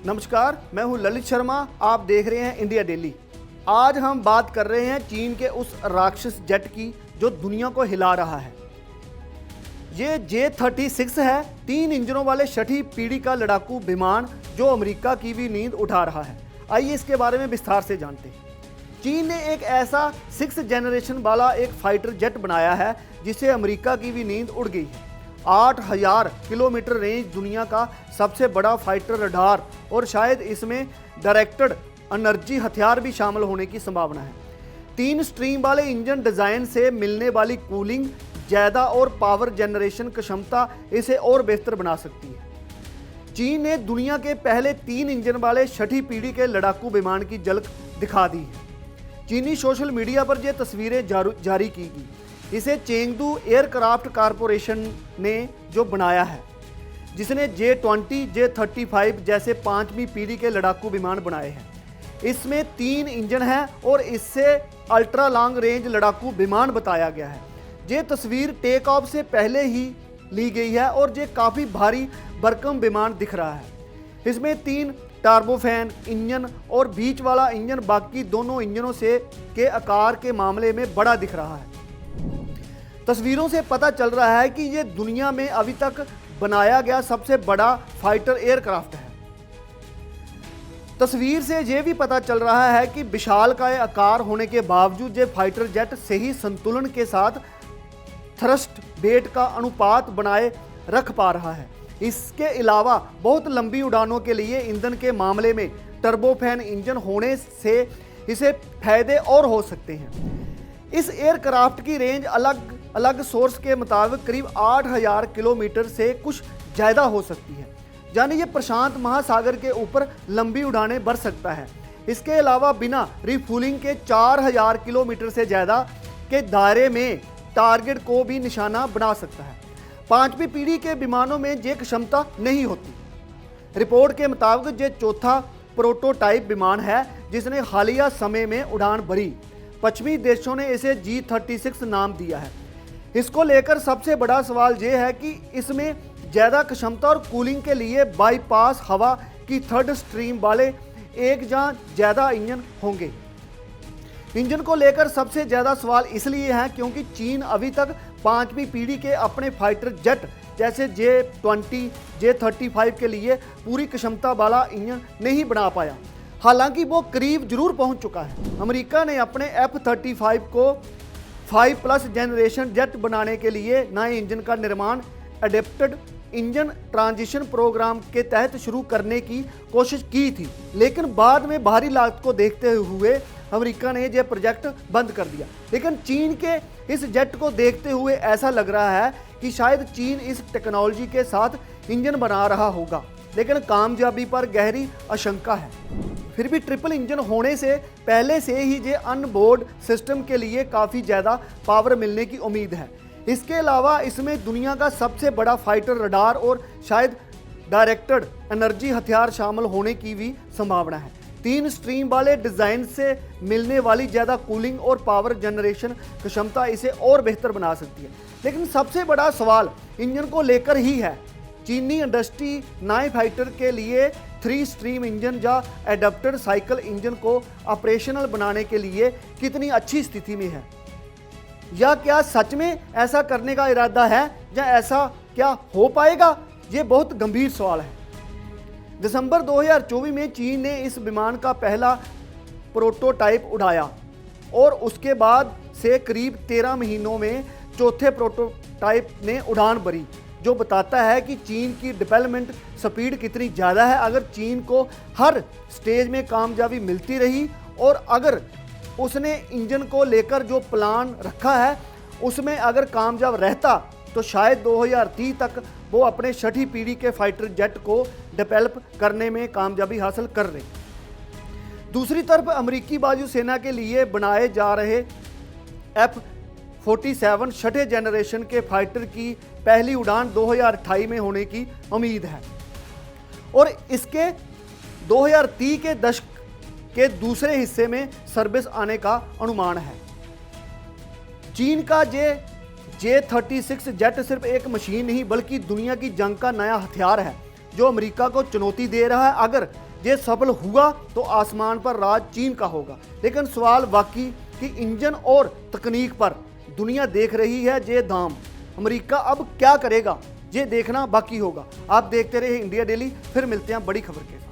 नमस्कार, मैं हूं ललित शर्मा। आप देख रहे हैं इंडिया डेली। आज हम बात कर रहे हैं चीन के उस राक्षस जेट की जो दुनिया को हिला रहा है। ये J-36 है, 3 इंजनों वाले छठी पीढ़ी का लड़ाकू विमान जो अमेरिका की भी नींद उठा रहा है। आइए इसके बारे में विस्तार से जानते हैं। चीन ने एक ऐसा 6th जनरेशन वाला एक फाइटर जेट बनाया है जिसे अमेरिका की भी नींद उड़ गई है। 8000 किलोमीटर रेंज, दुनिया का सबसे बड़ा फाइटर रडार और शायद इसमें डायरेक्टेड एनर्जी हथियार भी शामिल होने की संभावना है। 3 स्ट्रीम वाले इंजन डिज़ाइन से मिलने वाली कूलिंग ज़्यादा और पावर जनरेशन की क्षमता इसे और बेहतर बना सकती है। चीन ने दुनिया के पहले 3 इंजन वाले छठी पीढ़ी के लड़ाकू विमान की झलक दिखा दी है। चीनी सोशल मीडिया पर यह तस्वीरें जारी की गई। इसे चेंगडू एयरक्राफ्ट कारपोरेशन ने जो बनाया है, जिसने J-20, J-35 जैसे 5वीं पीढ़ी के लड़ाकू विमान बनाए हैं। इसमें 3 इंजन हैं और इससे अल्ट्रा लॉन्ग रेंज लड़ाकू विमान बताया गया है। ये तस्वीर टेक ऑफ से पहले ही ली गई है और ये काफ़ी भारी भरकम विमान दिख रहा है। इसमें 3 टर्बोफैन इंजन और बीच वाला इंजन बाकी दोनों इंजनों से के आकार के मामले में बड़ा दिख रहा है। तस्वीरों से पता चल रहा है कि ये दुनिया में अभी तक बनाया गया सबसे बड़ा फाइटर एयरक्राफ्ट है। तस्वीर से यह भी पता चल रहा है कि विशालकाय आकार होने के बावजूद ये फाइटर जेट सही संतुलन के साथ थ्रस्ट वेट का अनुपात बनाए रख पा रहा है। इसके अलावा बहुत लंबी उड़ानों के लिए ईंधन के मामले में टर्बोफैन इंजन होने से इसे फायदे और हो सकते हैं। इस एयरक्राफ्ट की रेंज अलग अलग सोर्स के मुताबिक करीब 8000 किलोमीटर से कुछ ज़्यादा हो सकती है, यानी ये प्रशांत महासागर के ऊपर लंबी उड़ानें भर सकता है। इसके अलावा बिना रिफ्यूलिंग के 4000 किलोमीटर से ज़्यादा के दायरे में टारगेट को भी निशाना बना सकता है। 5वीं पीढ़ी के विमानों में ये क्षमता नहीं होती। रिपोर्ट के मुताबिक ये चौथा प्रोटोटाइप विमान है जिसने हालिया समय में उड़ान भरी। पश्चिमी देशों ने इसे J-36 नाम दिया है। इसको लेकर सबसे बड़ा सवाल यह है कि इसमें ज़्यादा क्षमता और कूलिंग के लिए बाईपास हवा की 3rd स्ट्रीम वाले एक या ज़्यादा इंजन होंगे। इंजन को लेकर सबसे ज़्यादा सवाल इसलिए हैं क्योंकि चीन अभी तक 5वीं पीढ़ी के अपने फाइटर जेट जैसे J-20, J-35 के लिए पूरी क्षमता वाला इंजन नहीं बना पाया। हालांकि वो करीब जरूर पहुंच चुका है। अमेरिका ने अपने F-35 को 5+ जनरेशन जेट बनाने के लिए नए इंजन का निर्माण एडेप्टेड इंजन ट्रांजिशन प्रोग्राम के तहत शुरू करने की कोशिश की थी, लेकिन बाद में भारी लागत को देखते हुए अमेरिका ने यह प्रोजेक्ट बंद कर दिया। लेकिन चीन के इस जेट को देखते हुए ऐसा लग रहा है कि शायद चीन इस टेक्नोलॉजी के साथ इंजन बना रहा होगा, लेकिन कामयाबी पर गहरी आशंका है। फिर भी ट्रिपल इंजन होने से पहले से ही ये अनबोर्ड सिस्टम के लिए काफ़ी ज़्यादा पावर मिलने की उम्मीद है। इसके अलावा इसमें दुनिया का सबसे बड़ा फाइटर रडार और शायद डायरेक्टेड एनर्जी हथियार शामिल होने की भी संभावना है। 3 स्ट्रीम वाले डिज़ाइन से मिलने वाली ज़्यादा कूलिंग और पावर जनरेशन क्षमता इसे और बेहतर बना सकती है। लेकिन सबसे बड़ा सवाल इंजन को लेकर ही है। चीनी इंडस्ट्री नए फाइटर के लिए 3 स्ट्रीम इंजन या एडाप्टेड साइकिल इंजन को ऑपरेशनल बनाने के लिए कितनी अच्छी स्थिति में है, या क्या सच में ऐसा करने का इरादा है, या ऐसा क्या हो पाएगा, ये बहुत गंभीर सवाल है। दिसंबर 2024 में चीन ने इस विमान का पहला प्रोटोटाइप उड़ाया और उसके बाद से करीब 13 महीनों में चौथे प्रोटोटाइप ने उड़ान भरी, जो बताता है कि चीन की डेवलपमेंट स्पीड कितनी ज़्यादा है। अगर चीन को हर स्टेज में कामयाबी मिलती रही और अगर उसने इंजन को लेकर जो प्लान रखा है उसमें अगर कामयाब रहता तो शायद 2030 तक वो अपने छठी पीढ़ी के फाइटर जेट को डेवलप करने में कामयाबी हासिल कर रहे। दूसरी तरफ अमेरिकी वायुसेना के लिए बनाए जा रहे F-47 छठे जनरेशन के फाइटर की पहली उड़ान 2028 में होने की उम्मीद है और इसके 2030 के दशक के दूसरे हिस्से में सर्विस आने का अनुमान है। चीन का J-36 जेट सिर्फ एक मशीन नहीं बल्कि दुनिया की जंग का नया हथियार है जो अमेरिका को चुनौती दे रहा है। अगर ये सफल हुआ तो आसमान पर राज चीन का होगा। लेकिन सवाल बाकी कि इंजन और तकनीक पर दुनिया देख रही है ये दाम। अमेरिका अब क्या करेगा ये देखना बाकी होगा। आप देखते रहे इंडिया डेली, फिर मिलते हैं बड़ी खबर के।